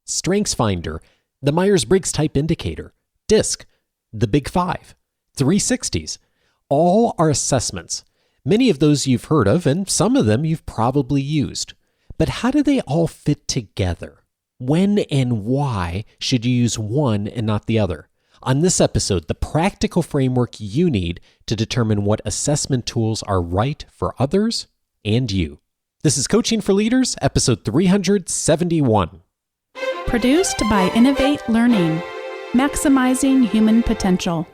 StrengthsFinder, the Myers-Briggs Type Indicator, DISC, the Big Five, 360s. All are assessments. Many of those you've heard of, and some of them you've probably used. But how do they all fit together? When and why should you use one and not the other? On this episode, the practical framework you need to determine what assessment tools are right for others and you. This is Coaching for Leaders, episode 371. Produced by Envisia Learning, maximizing human potential.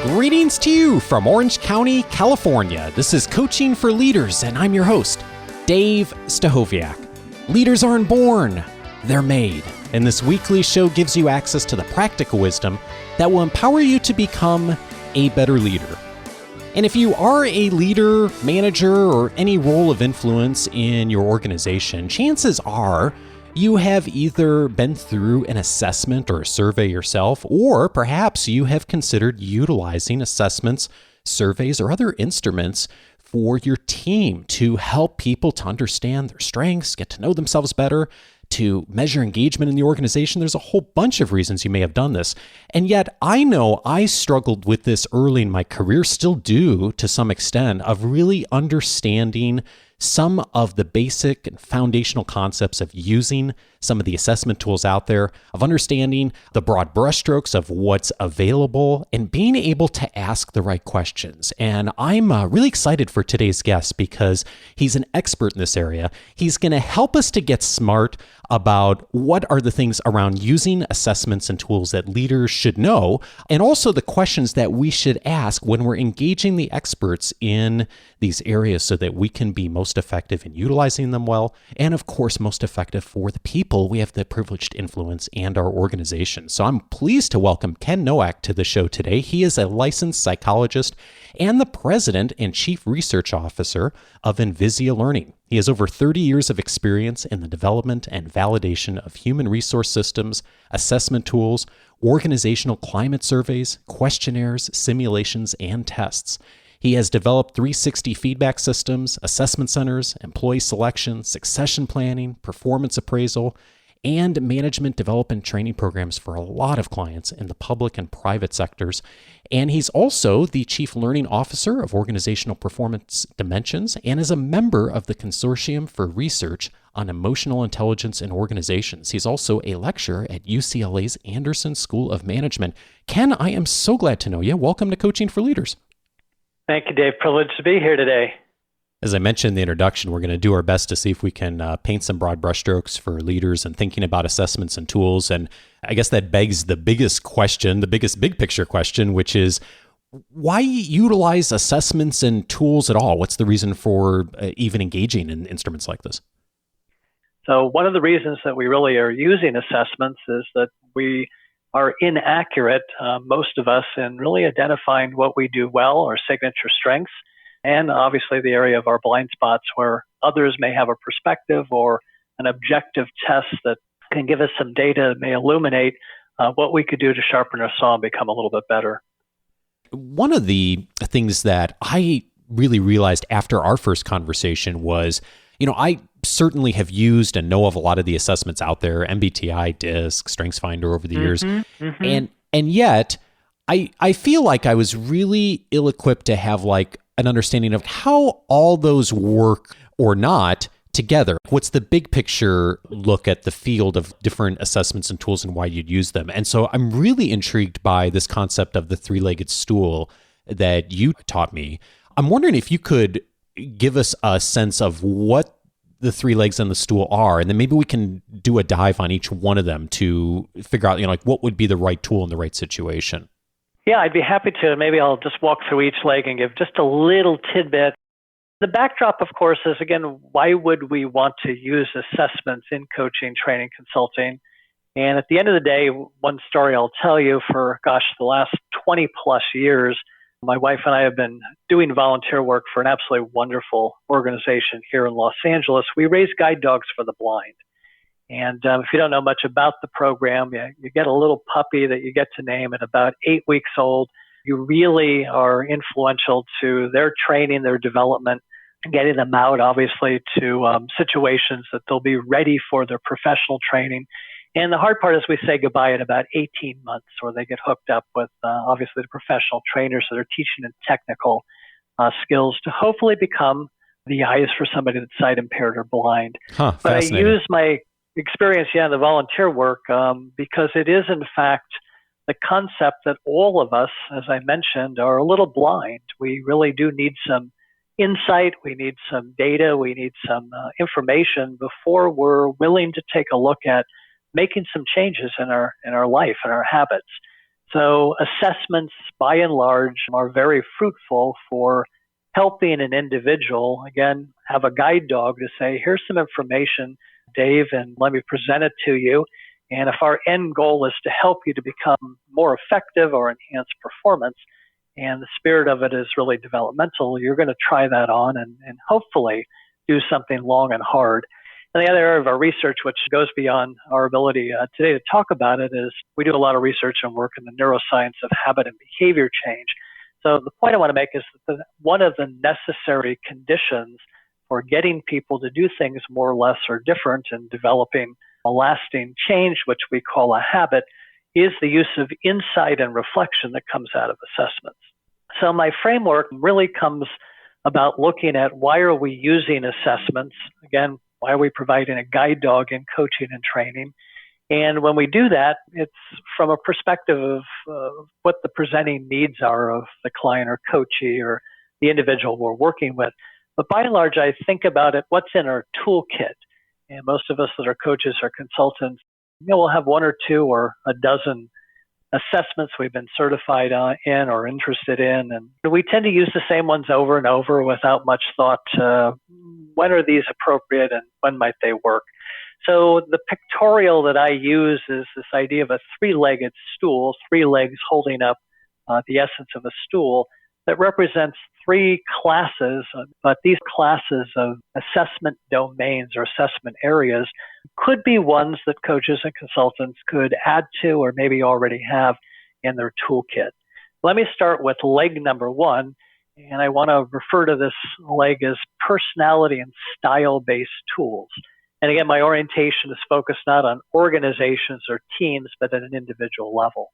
Greetings to you from Orange County, California. This is Coaching for Leaders, and I'm your host, Dave Stachowiak. Leaders aren't born, they're made. And this weekly show gives you access to the practical wisdom that will empower you to become a better leader. And if you are a leader, manager, or any role of influence in your organization, chances are you have either been through an assessment or a survey yourself, or perhaps you have considered utilizing assessments, surveys, or other instruments for your team to help people to understand their strengths, get to know themselves better, to measure engagement in the organization. There's a whole bunch of reasons you may have done this. And yet I know I struggled with this early in my career, still do to some extent, of really understanding some of the basic and foundational concepts of using some of the assessment tools out there, of understanding the broad brushstrokes of what's available, and being able to ask the right questions. And I'm really excited for today's guest because he's an expert in this area. He's going to help us to get smart about what are the things around using assessments and tools that leaders should know, and also the questions that we should ask when we're engaging the experts in these areas so that we can be most effective in utilizing them well, and of course, most effective for the people we have the privileged influence and our organization. So I'm pleased to welcome Ken Nowack to the show today. He is a licensed psychologist and the president and chief research officer of Envisia Learning. He has over 30 years of experience in the development and validation of human resource systems, assessment tools, organizational climate surveys, questionnaires, simulations, and tests. He has developed 360 feedback systems, assessment centers, employee selection, succession planning, performance appraisal, and management development training programs for a lot of clients in the public and private sectors. And he's also the Chief Learning Officer of Organizational Performance Dimensions and is a member of the Consortium for Research on Emotional Intelligence in Organizations. He's also a lecturer at UCLA's Anderson School of Management. Ken, I am so glad to know you. Welcome to Coaching for Leaders. Thank you, Dave. Privileged to be here today. As I mentioned in the introduction, we're going to do our best to see if we can paint some broad brushstrokes for leaders and thinking about assessments and tools. And I guess that begs the biggest question, the biggest big picture question, which is why utilize assessments and tools at all? What's the reason for even engaging in instruments like this? So one of the reasons that we really are using assessments is that we are inaccurate, most of us, in really identifying what we do well, our signature strengths, and obviously the area of our blind spots where others may have a perspective or an objective test that can give us some data that may illuminate what we could do to sharpen our saw and become a little bit better. One of the things that I really realized after our first conversation was, I certainly have used and know of a lot of the assessments out there, MBTI, DISC, StrengthsFinder over the years. And yet I feel like I was really ill-equipped to have an understanding of how all those work or not together. What's the big picture look at the field of different assessments and tools and why you'd use them? And so I'm really intrigued by this concept of the three-legged stool that you taught me. I'm wondering if you could give us a sense of what the three legs on the stool are, and then maybe we can do a dive on each one of them to figure out, what would be the right tool in the right situation. Yeah, I'd be happy to. Maybe I'll just walk through each leg and give just a little tidbit. The backdrop, of course, is, again, why would we want to use assessments in coaching, training, consulting? And at the end of the day, one story I'll tell you, for, the last 20 plus years, my wife and I have been doing volunteer work for an absolutely wonderful organization here in Los Angeles. We raise guide dogs for the blind. And if you don't know much about the program, you get a little puppy that you get to name at about 8 weeks old. You really are influential to their training, their development, getting them out, obviously, to situations that they'll be ready for their professional training. And the hard part is we say goodbye in about 18 months, where they get hooked up with, obviously, the professional trainers that are teaching them technical skills to hopefully become the eyes for somebody that's sight impaired or blind. But I use my experience, in the volunteer work, because it is, in fact, the concept that all of us, as I mentioned, are a little blind. We really do need some insight. We need some data. We need some information before we're willing to take a look at making some changes in our life and our habits. So assessments, by and large, are very fruitful for helping an individual, again, have a guide dog to say, here's some information, Dave, and let me present it to you. And if our end goal is to help you to become more effective or enhance performance, and the spirit of it is really developmental, you're going to try that on and hopefully do something long and hard. And the other area of our research, which goes beyond our ability today to talk about it, is we do a lot of research and work in the neuroscience of habit and behavior change. So the point I want to make is that one of the necessary conditions for getting people to do things more or less or different and developing a lasting change, which we call a habit, is the use of insight and reflection that comes out of assessments. So my framework really comes about looking at why are we using assessments? Again, why are we providing a guide dog in coaching and training? And when we do that, it's from a perspective of what the presenting needs are of the client or coachee or the individual we're working with. But by and large, I think about it, what's in our toolkit. And most of us that are coaches or consultants, we'll have one or two or a dozen assessments we've been certified in or interested in. And we tend to use the same ones over and over without much thought to when are these appropriate and when might they work. So the pictorial that I use is this idea of a three-legged stool, three legs holding up the essence of a stool that represents three classes, but these classes of assessment domains or assessment areas could be ones that coaches and consultants could add to or maybe already have in their toolkit. Let me start with leg number one, and I want to refer to this leg as personality and style-based tools. And again, my orientation is focused not on organizations or teams, but at an individual level.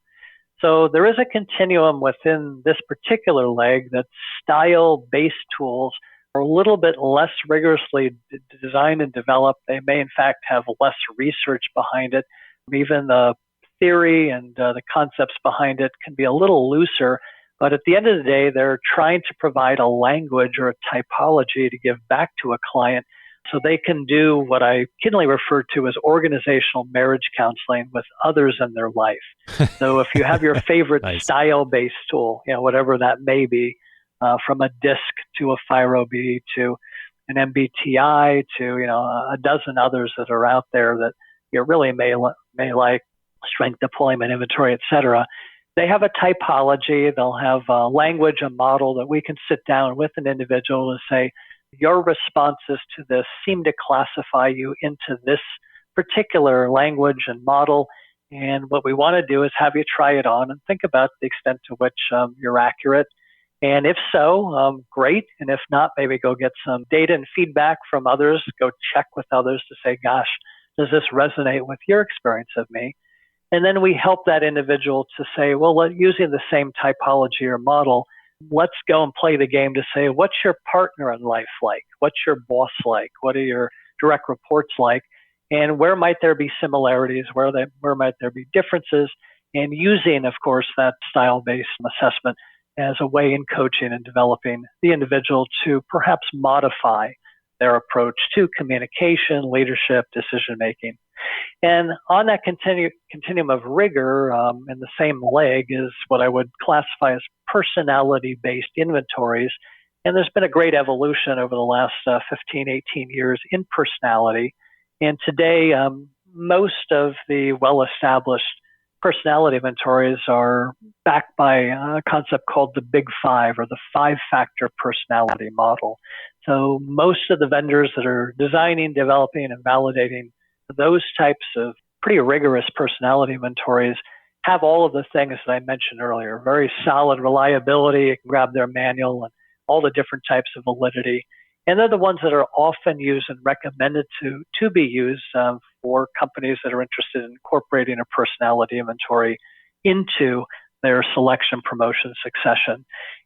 So there is a continuum within this particular leg that style-based tools are a little bit less rigorously designed and developed. They may, in fact, have less research behind it. Even the theory and the concepts behind it can be a little looser. But at the end of the day, they're trying to provide a language or a typology to give back to a client so they can do what I keenly refer to as organizational marriage counseling with others in their life. So if you have your favorite Nice. style-based tool, whatever that may be, from a DISC to a FIRO-B to an MBTI to a dozen others that are out there that you really may like, strength deployment inventory, etc. They have a typology. They'll have a language, a model that we can sit down with an individual and say, your responses to this seem to classify you into this particular language and model. And what we want to do is have you try it on and think about the extent to which you're accurate. And if so, great. And if not, maybe go get some data and feedback from others. Go check with others to say, gosh, does this resonate with your experience of me? And then we help that individual to say, well, using the same typology or model, let's go and play the game to say, what's your partner in life like? What's your boss like? What are your direct reports like? And where might there be similarities? Where might there be differences? And using, of course, that style-based assessment as a way in coaching and developing the individual to perhaps modify their approach to communication, leadership, decision-making. And on that continuum of rigor, in the same leg is what I would classify as personality-based inventories. And there's been a great evolution over the last 15, 18 years in personality. And today, most of the well-established personality inventories are backed by a concept called the Big Five or the five-factor personality model. So most of the vendors that are designing, developing, and validating those types of pretty rigorous personality inventories have all of the things that I mentioned earlier. Very solid reliability. You can grab their manual and all the different types of validity. And they're the ones that are often used and recommended to be used for companies that are interested in incorporating a personality inventory into their selection, promotion, succession.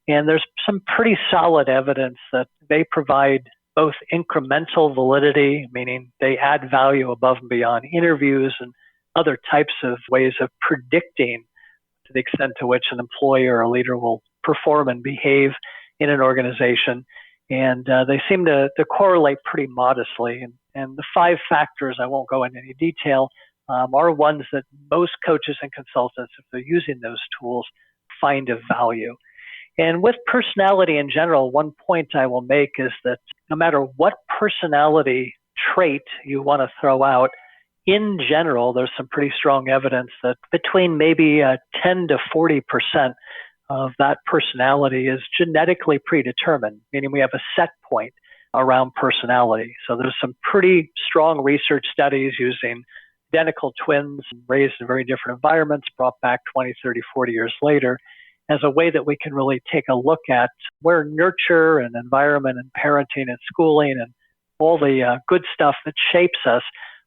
And there's some pretty solid evidence that they provide both incremental validity, meaning they add value above and beyond interviews and other types of ways of predicting to the extent to which an employee or a leader will perform and behave in an organization. And they seem to correlate pretty modestly. And the 5 factors, I won't go into any detail, are ones that most coaches and consultants, if they're using those tools, find of value. And with personality in general, one point I will make is that no matter what personality trait you want to throw out, in general, there's some pretty strong evidence that between maybe 10 to 40% of that personality is genetically predetermined, meaning we have a set point around personality. So there's some pretty strong research studies using identical twins raised in very different environments, brought back 20, 30, 40 years later, as a way that we can really take a look at where nurture and environment and parenting and schooling and all the good stuff that shapes us,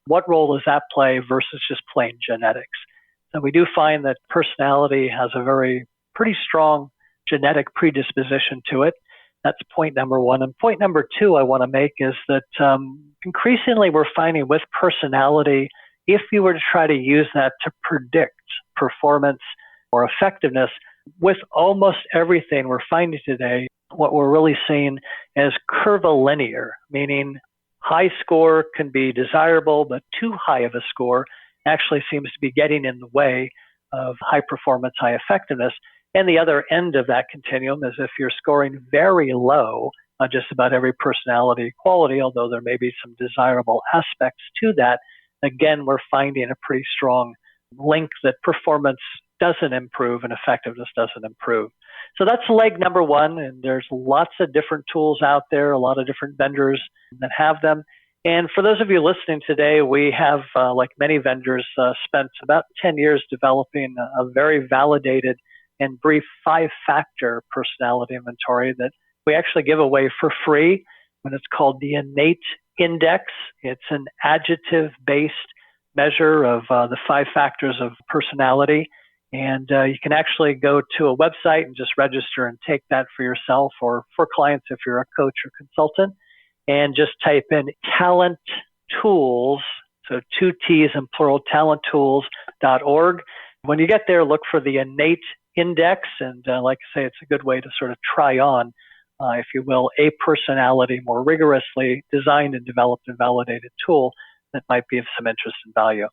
what role does that play versus just plain genetics? So we do find that personality has a pretty strong genetic predisposition to it. That's point number 1. And point number 2 I want to make is that increasingly we're finding with personality, if you were to try to use that to predict performance or effectiveness, with almost everything we're finding today, what we're really seeing as curvilinear, meaning high score can be desirable, but too high of a score actually seems to be getting in the way of high performance, high effectiveness. And the other end of that continuum is if you're scoring very low on just about every personality quality, although there may be some desirable aspects to that, again, we're finding a pretty strong link that performance doesn't improve and effectiveness doesn't improve. So that's leg number 1, and there's lots of different tools out there, a lot of different vendors that have them. And for those of you listening today, we have, like many vendors, spent about 10 years developing a very validated and brief 5-factor personality inventory that we actually give away for free. And it's called the Innate Index. It's an adjective-based measure of the 5 factors of personality. And you can actually go to a website and just register and take that for yourself or for clients if you're a coach or consultant. And just type in talent tools, so 2 T's in plural, talenttools.org. When you get there, look for the Innate Index. And like I say, it's a good way to sort of try on, if you will, a personality more rigorously designed and developed and validated tool that might be of some interest and value.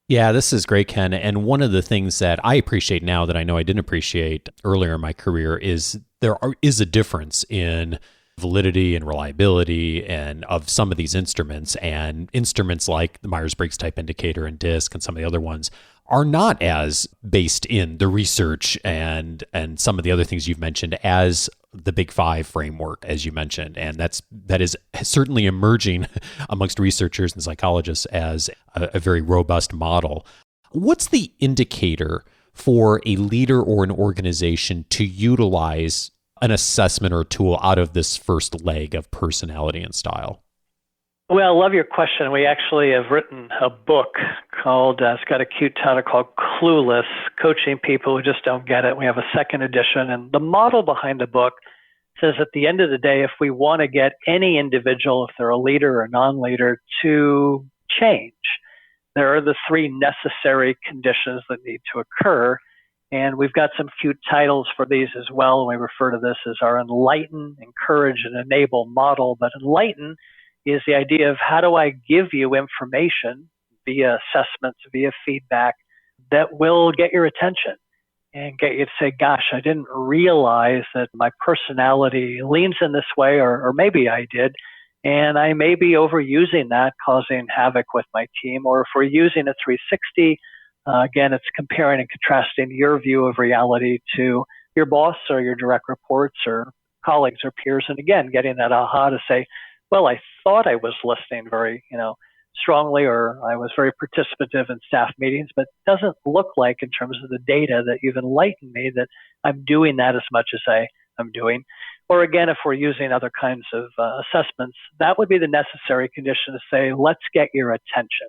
Yeah, this is great, Ken. And one of the things that I appreciate now that I know I didn't appreciate earlier in my career is there is a difference in validity and reliability and of some of these instruments, and instruments like the Myers-Briggs type indicator and DISC and some of the other ones are not as based in the research and some of the other things you've mentioned as the Big 5 framework, as you mentioned. And that is certainly emerging amongst researchers and psychologists as a very robust model. What's the indicator for a leader or an organization to utilize an assessment or tool out of this first leg of personality and style? Well, I love your question. We actually have written a book called, it's got a cute title called Clueless, Coaching People Who Just Don't Get It. We have a 2nd edition. And the model behind the book says at the end of the day, if we want to get any individual, if they're a leader or non-leader, to change, there are the 3 necessary conditions that need to occur. And we've got some cute titles for these as well. And we refer to this as our Enlighten, Encourage, and Enable model. But Enlighten is the idea of how do I give you information via assessments, via feedback that will get your attention and get you to say, gosh, I didn't realize that my personality leans in this way, or maybe I did, and I may be overusing that, causing havoc with my team. Or if we're using a 360, again, it's comparing and contrasting your view of reality to your boss or your direct reports or colleagues or peers. And again, getting that aha to say, well, I thought I was listening very, strongly, or I was very participative in staff meetings, but it doesn't look like in terms of the data that you've enlightened me that I'm doing that as much as I'm doing. Or again, if we're using other kinds of assessments, that would be the necessary condition to say, let's get your attention.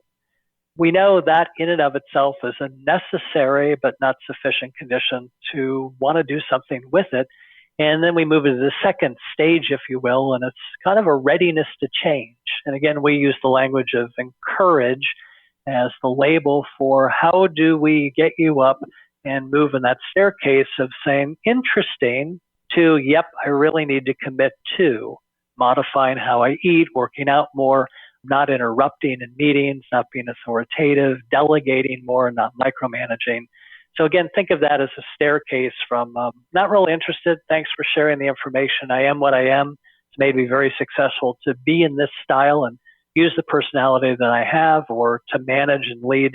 We know that in and of itself is a necessary but not sufficient condition to want to do something with it. And then we move into the second stage, if you will, and it's kind of a readiness to change. And again, we use the language of encourage as the label for how do we get you up and move in that staircase of saying, interesting, to, yep, I really need to commit to modifying how I eat, working out more, not interrupting in meetings, not being authoritative, delegating more, not micromanaging. So again, think of that as a staircase from not really interested, thanks for sharing the information, I am what I am, it's made me very successful to be in this style and use the personality that I have, or to manage and lead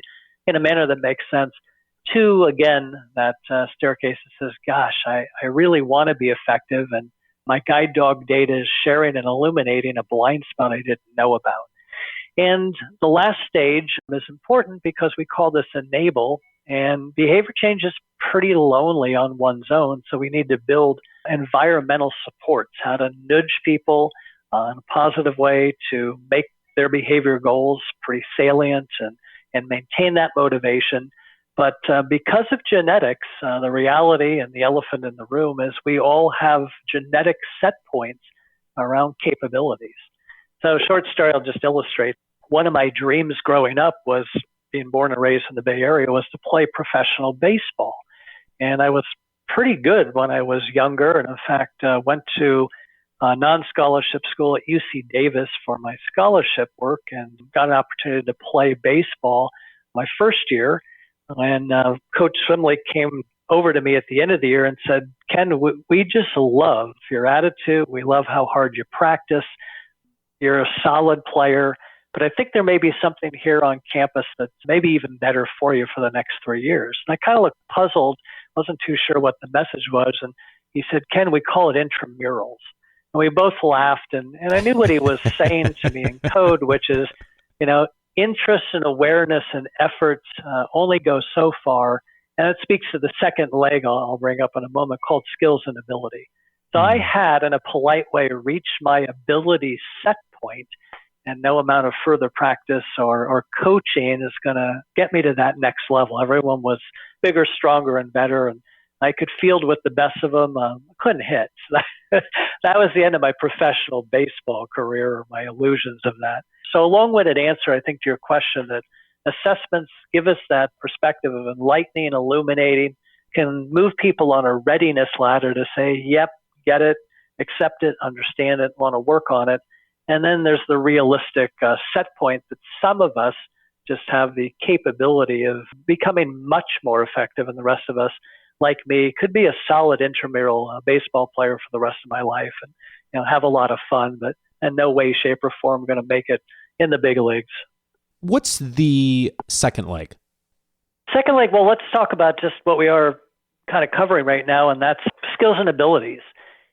in a manner that makes sense, to, again, that staircase that says, gosh, I really want to be effective, and my guide dog data is sharing and illuminating a blind spot I didn't know about. And the last stage is important because we call this enable, and behavior change is pretty lonely on one's own, so we need to build environmental supports, how to nudge people in a positive way to make their behavior goals pretty salient and maintain that motivation. But because of genetics, the reality and the elephant in the room is we all have genetic set points around capabilities. So short story, I'll just illustrate. One of my dreams growing up was, being born and raised in the Bay Area, was to play professional baseball. And I was pretty good when I was younger, and in fact went to a non-scholarship school at UC Davis for my scholarship work and got an opportunity to play baseball my first year. And Coach Swimley came over to me at the end of the year and said, Ken, we just love your attitude. We love how hard you practice. You're a solid player, but I think there may be something here on campus that's maybe even better for you for the next 3 years. And I kind of looked puzzled, wasn't too sure what the message was. And he said, Ken, we call it intramurals. And we both laughed, and I knew what he was saying to me in code, which is, interest and awareness and efforts only go so far. And it speaks to the second leg I'll bring up in a moment, called skills and ability. So I had, in a polite way, reached my ability set point, and no amount of further practice or coaching is going to get me to that next level. Everyone was bigger, stronger, and better, and I could field with the best of them. Couldn't hit. That was the end of my professional baseball career, or my illusions of that. So a long-winded answer, I think, to your question, that assessments give us that perspective of enlightening, illuminating, can move people on a readiness ladder to say, yep, get it, accept it, understand it, want to work on it. And then there's the realistic set point that some of us just have the capability of becoming much more effective, and the rest of us, like me, could be a solid intramural baseball player for the rest of my life and have a lot of fun, but in no way, shape, or form going to make it in the big leagues. What's the second leg? Second leg, well, let's talk about just what we are kind of covering right now, and that's skills and abilities.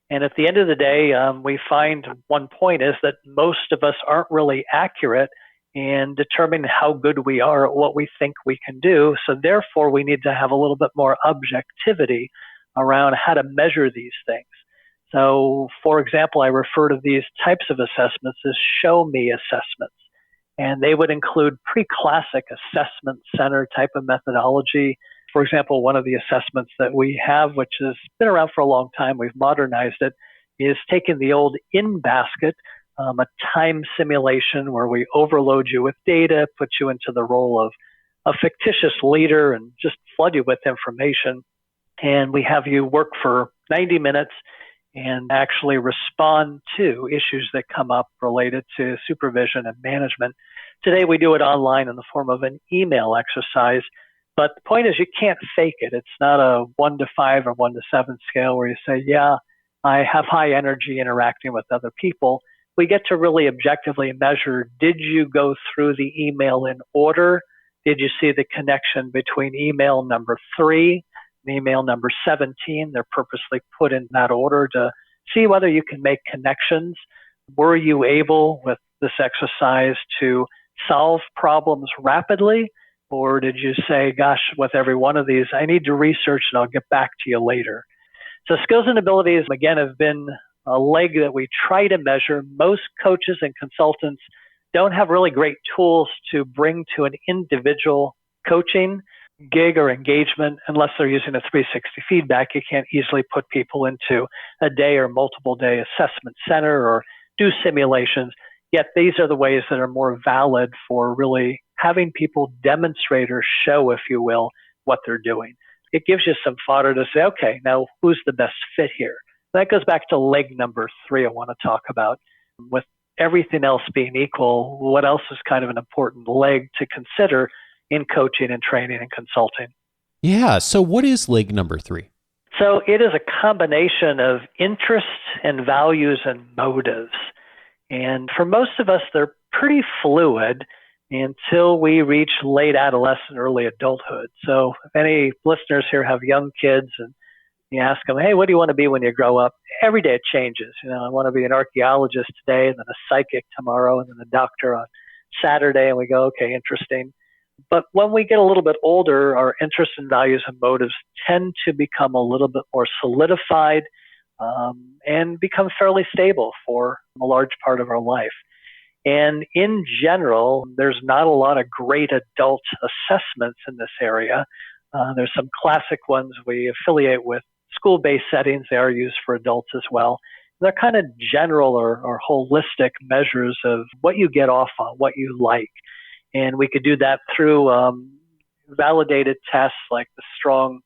And at the end of the day, we find one point is that most of us aren't really accurate in determining how good we are at what we think we can do. So therefore, we need to have a little bit more objectivity around how to measure these things. So, for example, I refer to these types of assessments as show me assessments. And they would include pretty classic assessment center type of methodology. For example, one of the assessments that we have, which has been around for a long time, we've modernized it, is taking the old in-basket, a time simulation where we overload you with data, put you into the role of a fictitious leader and just flood you with information. And we have you work for 90 minutes and actually respond to issues that come up related to supervision and management. Today, we do it online in the form of an email exercise. But the point is, you can't fake it. It's not a 1 to 5 or 1 to 7 scale where you say, yeah, I have high energy interacting with other people. We get to really objectively measure, did you go through the email in order? Did you see the connection between email number 3 and email number 17? They're purposely put in that order to see whether you can make connections. Were you able, with this exercise, to solve problems rapidly? Or did you say, gosh, with every one of these, I need to research and I'll get back to you later? So skills and abilities, again, have been a leg that we try to measure. Most coaches and consultants don't have really great tools to bring to an individual coaching gig or engagement unless they're using a 360 feedback. You can't easily put people into a day or multiple day assessment center or do simulations. Yet these are the ways that are more valid for really having people demonstrate or show, if you will, what they're doing. It gives you some fodder to say, okay, now who's the best fit here? That goes back to leg number 3 I want to talk about. With everything else being equal, what else is kind of an important leg to consider in coaching and training and consulting? Yeah, so what is leg number 3? So it is a combination of interests and values and motives. And for most of us, they're pretty fluid until we reach late adolescent, early adulthood. So if any listeners here have young kids and you ask them, hey, what do you want to be when you grow up? Every day it changes. I want to be an archaeologist today, and then a psychic tomorrow, and then a doctor on Saturday. And we go, okay, interesting. But when we get a little bit older, our interests and values and motives tend to become a little bit more solidified and become fairly stable for a large part of our life. And in general, there's not a lot of great adult assessments in this area. There's some classic ones we affiliate with school-based settings. They are used for adults as well. They're kind of general or holistic measures of what you get off on, what you like. And we could do that through validated tests like the Strong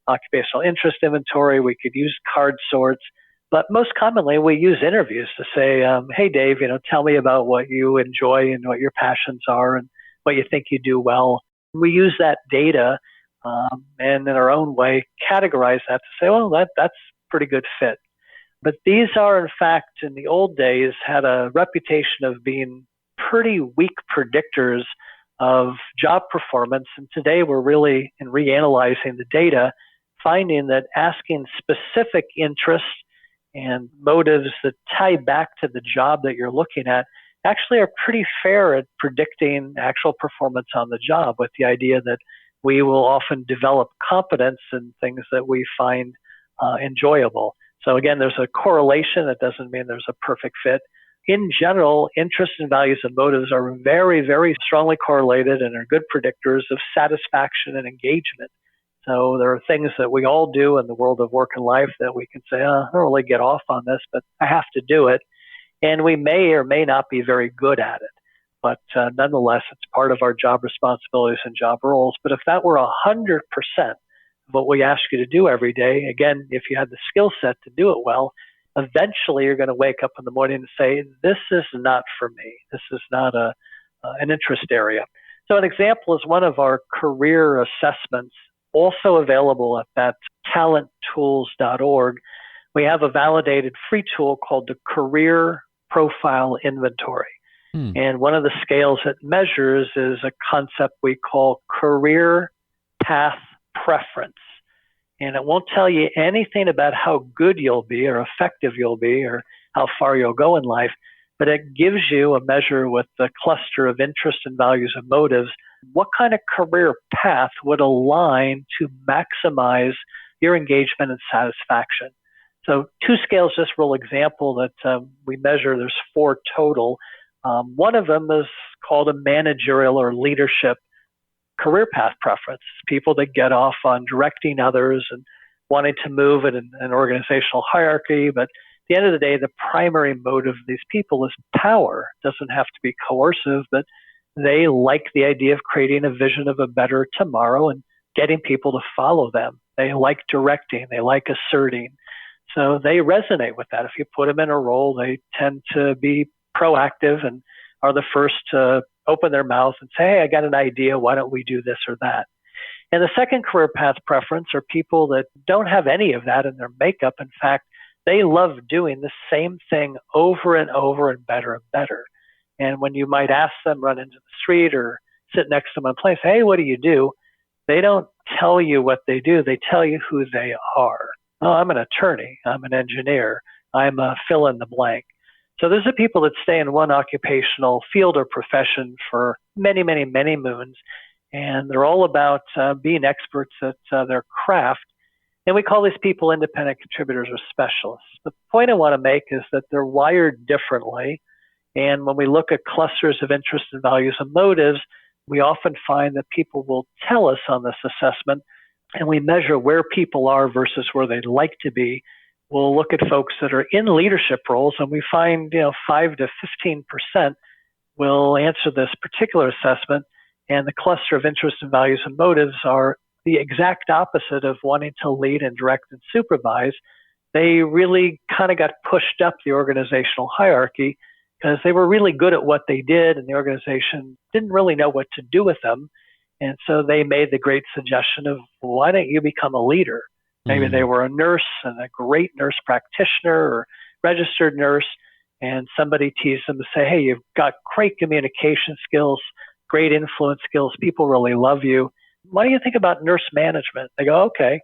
Occupational Interest Inventory. We could use card sorts. But most commonly, we use interviews to say, hey, Dave, tell me about what you enjoy and what your passions are and what you think you do well. We use that data and in our own way categorize that to say, well, that's a pretty good fit. But these are, in fact, in the old days, had a reputation of being pretty weak predictors of job performance. And today we're really, in reanalyzing the data, finding that asking specific interests and motives that tie back to the job that you're looking at actually are pretty fair at predicting actual performance on the job, with the idea that we will often develop competence in things that we find enjoyable. So again, there's a correlation. That doesn't mean there's a perfect fit. In general, interests and values and motives are very, very strongly correlated and are good predictors of satisfaction and engagement. So there are things that we all do in the world of work and life that we can say, I don't really get off on this, but I have to do it. And we may or may not be very good at it. But nonetheless, it's part of our job responsibilities and job roles. But if that were 100% of what we ask you to do every day, again, if you had the skill set to do it well, eventually you're going to wake up in the morning and say, this is not for me. This is not an interest area. So an example is one of our career assessments, also available at that talenttools.org. We have a validated free tool called the Career Profile Inventory. And one of the scales it measures is a concept we call career path preference. And it won't tell you anything about how good you'll be or effective you'll be or how far you'll go in life, but it gives you a measure with the cluster of interests and values and motives. What kind of career path would align to maximize your engagement and satisfaction? So 2 scales, just real example that we measure. There's 4 total. One of them is called a managerial or leadership career path preference. People that get off on directing others and wanting to move in an organizational hierarchy. But at the end of the day, the primary motive of these people is power. It doesn't have to be coercive, but they like the idea of creating a vision of a better tomorrow and getting people to follow them. They like directing. They like asserting. So they resonate with that. If you put them in a role, they tend to be proactive and are the first to open their mouth and say, hey, I got an idea. Why don't we do this or that? And the second career path preference are people that don't have any of that in their makeup. In fact, they love doing the same thing over and over and better. And when you might ask them, run into the street or sit next to them in place, hey, what do you do? They don't tell you what they do. They tell you who they are. Oh, I'm an attorney. I'm an engineer. I'm a fill in the blank. So those are people that stay in one occupational field or profession for many, many, many moons. And they're all about being experts at their craft. And we call these people independent contributors or specialists. The point I want to make is that they're wired differently. And when we look at clusters of interests and values and motives, we often find that people will tell us on this assessment, and we measure where people are versus where they'd like to be. We'll look at folks that are in leadership roles, and we find 5 to 15% will answer this particular assessment, and the cluster of interests and values and motives are the exact opposite of wanting to lead and direct and supervise. They really kind of got pushed up the organizational hierarchy because they were really good at what they did, and the organization didn't really know what to do with them. And so they made the great suggestion of, why don't you become a leader? Maybe they were a nurse and a great nurse practitioner or registered nurse, and somebody teased them to say, hey, you've got great communication skills, great influence skills, people really love you. Why don't you think about nurse management? They go, okay.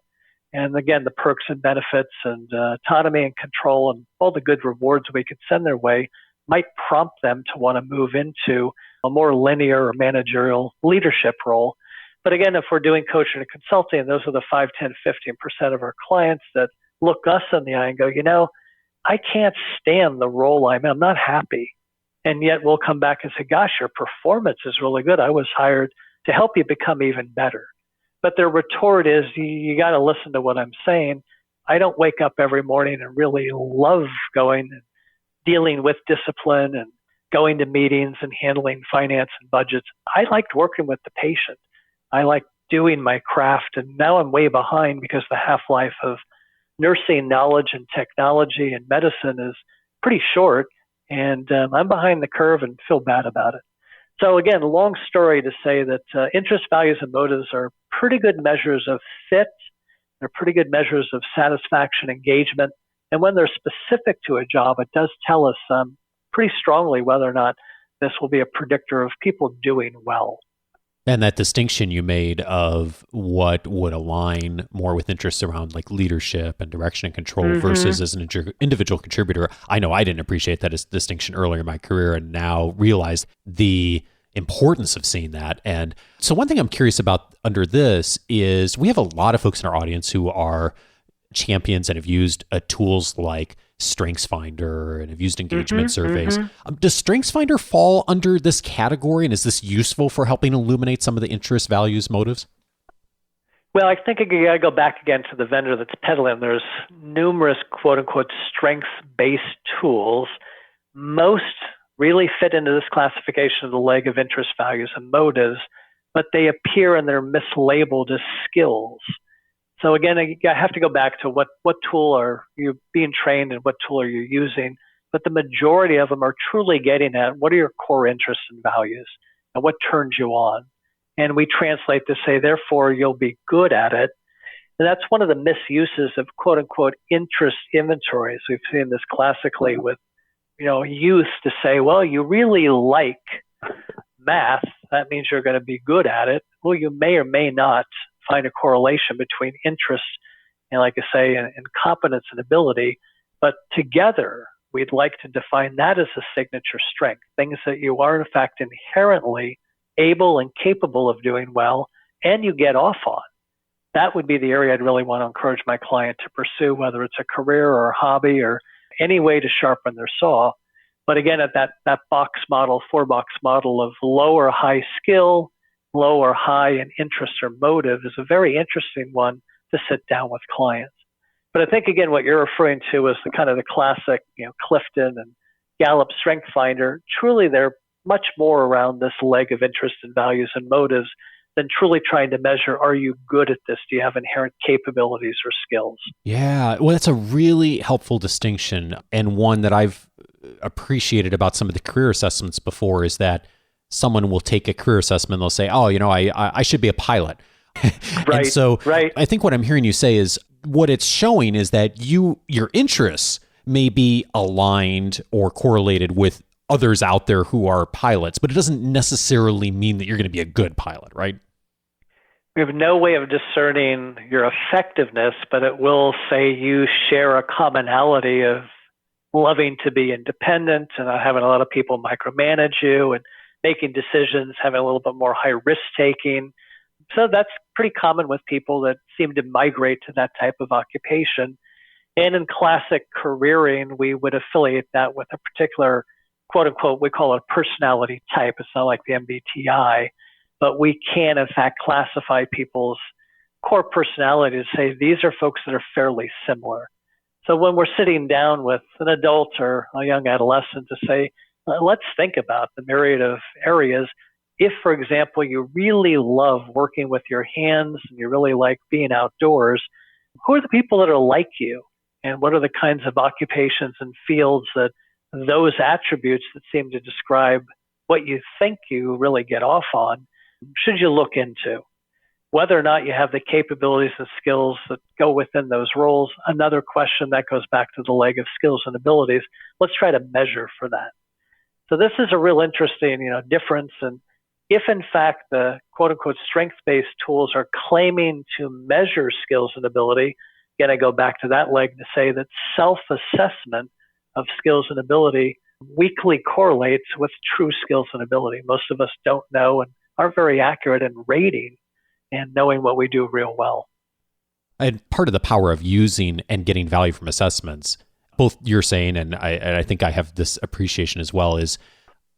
And again, the perks and benefits and autonomy and control and all the good rewards we could send their way might prompt them to want to move into a more linear or managerial leadership role. But again, if we're doing coaching and consulting, and those are the 5, 10, 15% of our clients that look us in the eye and go, I can't stand the role I'm in. I'm not happy. And yet we'll come back and say, gosh, your performance is really good. I was hired to help you become even better. But their retort is, you got to listen to what I'm saying. I don't wake up every morning and really love going and dealing with discipline and going to meetings and handling finance and budgets. I liked working with the patient. I liked doing my craft, and now I'm way behind because the half-life of nursing knowledge and technology and medicine is pretty short, and I'm behind the curve and feel bad about it. So again, long story to say that interest, values, and motives are pretty good measures of fit. They're pretty good measures of satisfaction, engagement. And when they're specific to a job, it does tell us pretty strongly whether or not this will be a predictor of people doing well. And that distinction you made of what would align more with interests around like leadership and direction and control versus as an individual contributor. I know I didn't appreciate that as distinction earlier in my career, and now realize the importance of seeing that. And so one thing I'm curious about under this is we have a lot of folks in our audience who are champions and have used tools like StrengthsFinder and have used engagement surveys. Does StrengthsFinder fall under this category, and is this useful for helping illuminate some of the interests, values, motives? Well, I think you got to go back again to the vendor that's peddling. There's numerous quote-unquote strengths-based tools. Most really fit into this classification of the leg of interest, values, and motives, but they appear and they're mislabeled as skills. So again, I have to go back to what tool are you being trained and what tool are you using. But the majority of them are truly getting at what are your core interests and values and what turns you on. And we translate to say, therefore, you'll be good at it. And that's one of the misuses of quote unquote interest inventories. We've seen this classically with, youth to say, well, you really like math. That means you're going to be good at it. Well, you may or may not find a correlation between interest and, like I say, and competence and ability. But together, we'd like to define that as a signature strength, things that you are, in fact, inherently able and capable of doing well, and you get off on. That would be the area I'd really want to encourage my client to pursue, whether it's a career or a hobby or any way to sharpen their saw. But again, at that box model, 4-box model of low or high skill, low or high in interest or motive is a very interesting one to sit down with clients. But I think, again, what you're referring to is the kind of the classic, Clifton and Gallup StrengthsFinder. Truly, they're much more around this leg of interest and values and motives than truly trying to measure, are you good at this? Do you have inherent capabilities or skills? Yeah, well, that's a really helpful distinction, and one that I've appreciated about some of the career assessments before is that someone will take a career assessment and they'll say, oh, I should be a pilot. Right. And so I think what I'm hearing you say is what it's showing is that your interests may be aligned or correlated with others out there who are pilots, but it doesn't necessarily mean that you're going to be a good pilot, right? We have no way of discerning your effectiveness, but it will say you share a commonality of loving to be independent and not having a lot of people micromanage you and making decisions, having a little bit more high risk taking. So that's pretty common with people that seem to migrate to that type of occupation. And in classic careering, we would affiliate that with a particular, quote unquote, we call it a personality type. It's not like the MBTI, but we can in fact classify people's core personality to say these are folks that are fairly similar. So when we're sitting down with an adult or a young adolescent to say, let's think about the myriad of areas. If, for example, you really love working with your hands and you really like being outdoors, who are the people that are like you? And what are the kinds of occupations and fields that those attributes that seem to describe what you think you really get off on, should you look into? Whether or not you have the capabilities and skills that go within those roles, another question that goes back to the leg of skills and abilities. Let's try to measure for that. So this is a real interesting, difference. And if in fact the quote unquote strength-based tools are claiming to measure skills and ability, again, I go back to that leg to say that self-assessment of skills and ability weakly correlates with true skills and ability. Most of us don't know and aren't very accurate in rating and knowing what we do real well. And part of the power of using and getting value from assessments, both you're saying, and I think I have this appreciation as well, is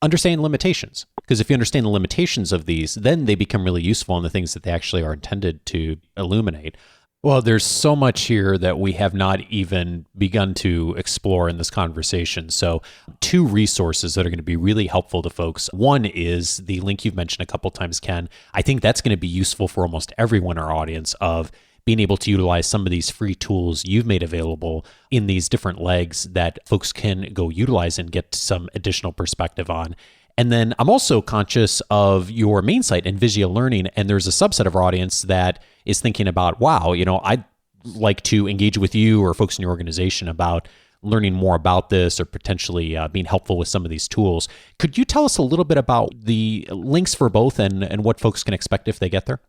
understanding limitations. Because if you understand the limitations of these, then they become really useful in the things that they actually are intended to illuminate. Well, there's so much here that we have not even begun to explore in this conversation. So 2 resources that are going to be really helpful to folks. One is the link you've mentioned a couple times, Ken. I think that's going to be useful for almost everyone in our audience of being able to utilize some of these free tools you've made available in these different legs that folks can go utilize and get some additional perspective on. And then I'm also conscious of your main site, Envisia Learning, and there's a subset of our audience that is thinking about, wow, I'd like to engage with you or folks in your organization about learning more about this or potentially being helpful with some of these tools. Could you tell us a little bit about the links for both and what folks can expect if they get there?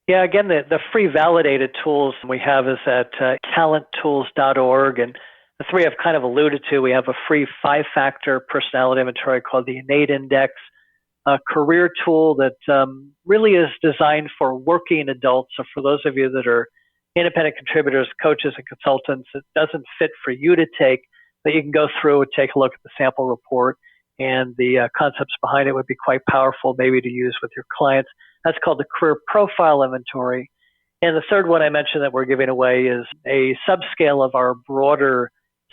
Yeah, again, the free validated tools we have is at talenttools.org, and the 3 I've kind of alluded to. We have a free 5-factor personality inventory called the Innate Index, a career tool that really is designed for working adults. So for those of you that are independent contributors, coaches, and consultants, it doesn't fit for you to take, but you can go through and take a look at the sample report, and the concepts behind it would be quite powerful maybe to use with your clients. That's called the Career Profile Inventory. And the third one I mentioned that we're giving away is a subscale of our broader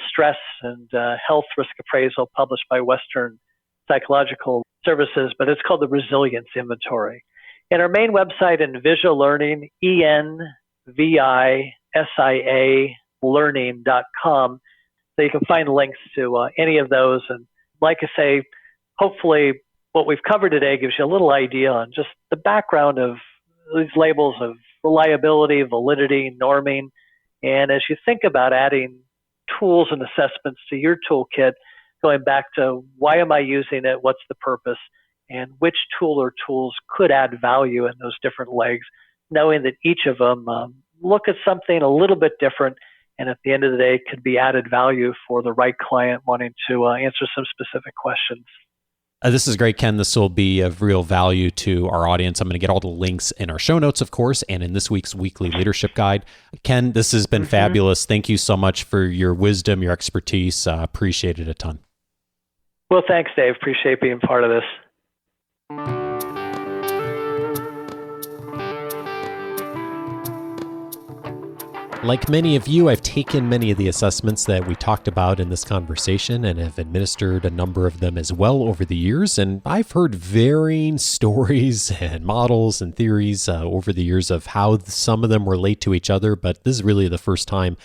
stress and health risk appraisal published by Western Psychological Services, but it's called the Resilience Inventory. And our main website, Envisia Learning, ENVISIA learning.com. So you can find links to any of those. And like I say, hopefully what we've covered today gives you a little idea on just the background of these labels of reliability, validity, norming. And as you think about adding tools and assessments to your toolkit, going back to why am I using it, what's the purpose, and which tool or tools could add value in those different legs, knowing that each of them look at something a little bit different, and at the end of the day could be added value for the right client wanting to answer some specific questions. This is great, Ken. This will be of real value to our audience. I'm going to get all the links in our show notes, of course, and in this week's weekly leadership guide. Ken, this has been fabulous. Thank you so much for your wisdom, your expertise. Appreciate it a ton. Well, thanks, Dave. Appreciate being part of this. Like many of you, I've taken many of the assessments that we talked about in this conversation and have administered a number of them as well over the years. And I've heard varying stories and models and theories over the years of how some of them relate to each other. But this is really the first time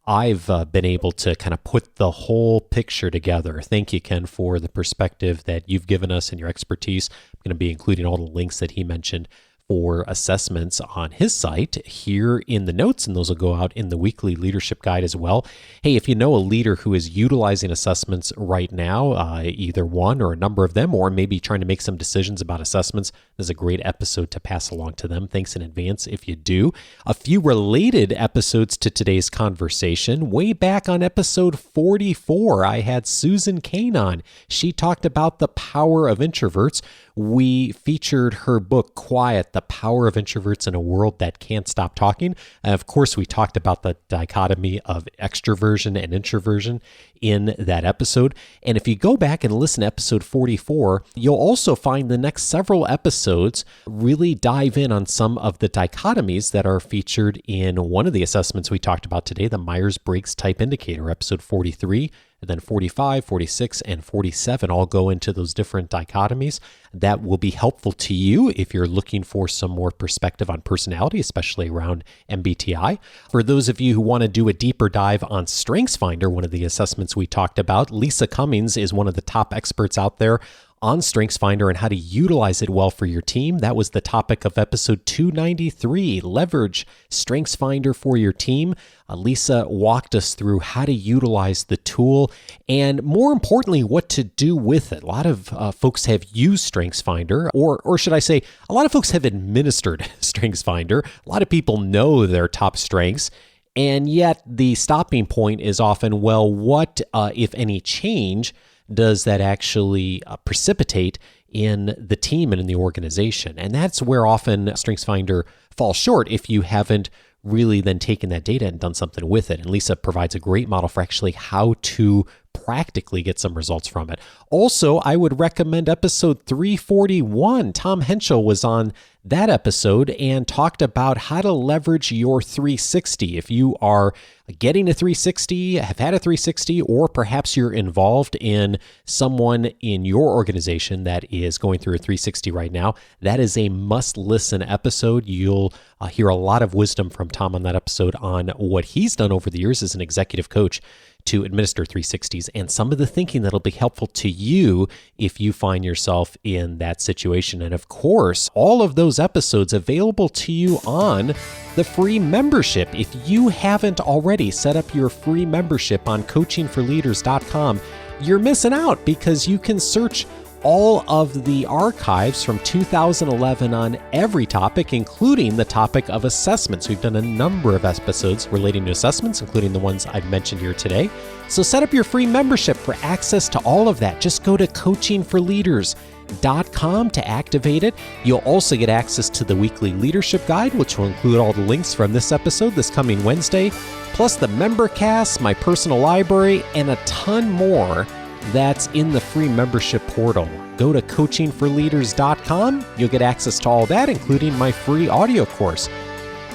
I've been able to kind of put the whole picture together. Thank you, Ken, for the perspective that you've given us and your expertise. I'm going to be including all the links that he mentioned for assessments on his site here in the notes, and those will go out in the weekly leadership guide as well. Hey, if you know a leader who is utilizing assessments right now, either one or a number of them, or maybe trying to make some decisions about assessments, this is a great episode to pass along to them. Thanks in advance if you do. A few related episodes to today's conversation. Way back on episode 44, I had Susan Cain on. She talked about the power of introverts. We featured her book, Quiet, The the power of introverts in a world that can't stop talking. Of course, we talked about the dichotomy of extroversion and introversion in that episode. And if you go back and listen to episode 44, you'll also find the next several episodes really dive in on some of the dichotomies that are featured in one of the assessments we talked about today, the Myers-Briggs Type Indicator, episode 43. And then 45, 46, and 47 all go into those different dichotomies. That will be helpful to you if you're looking for some more perspective on personality, especially around MBTI. For those of you who want to do a deeper dive on StrengthsFinder, one of the assessments we talked about, Lisa Cummings is one of the top experts out there on StrengthsFinder and how to utilize it well for your team. That was the topic of episode 293, Leverage StrengthsFinder for your team. Lisa walked us through how to utilize the tool and, more importantly, what to do with it. A lot of folks have used StrengthsFinder, or should I say, a lot of folks have administered StrengthsFinder. A lot of people know their top strengths. And yet the stopping point is often, well, what, if any, change does that actually precipitate in the team and in the organization? And that's where often StrengthsFinder falls short if you haven't really then taken that data and done something with it. And Lisa provides a great model for actually how to practically get some results from it. Also, I would recommend episode 341. Tom Henschel was on that episode and talked about how to leverage your 360. If you are getting a 360, have had a 360, or perhaps you're involved in someone in your organization that is going through a 360 right now, that is a must-listen episode. You'll hear a lot of wisdom from Tom on that episode on what he's done over the years as an executive coach to administer 360s and some of the thinking that'll be helpful to you if you find yourself in that situation. And of course, all of those episodes available to you on the free membership. If you haven't already set up your free membership on coachingforleaders.com, you're missing out because you can search all of the archives from 2011 on every topic, including the topic of assessments. We've done a number of episodes relating to assessments, including the ones I've mentioned here today. So set up your free membership for access to all of that. Just go to coachingforleaders.com to activate it. You'll also get access to the weekly leadership guide, which will include all the links from this episode this coming Wednesday, plus the member cast, my personal library, and a ton more that's in the free membership portal. Go to coachingforleaders.com. You'll get access to all that, including my free audio course.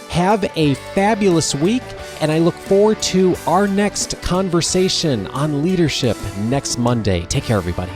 Have a fabulous week, and I look forward to our next conversation on leadership next Monday. Take care, everybody.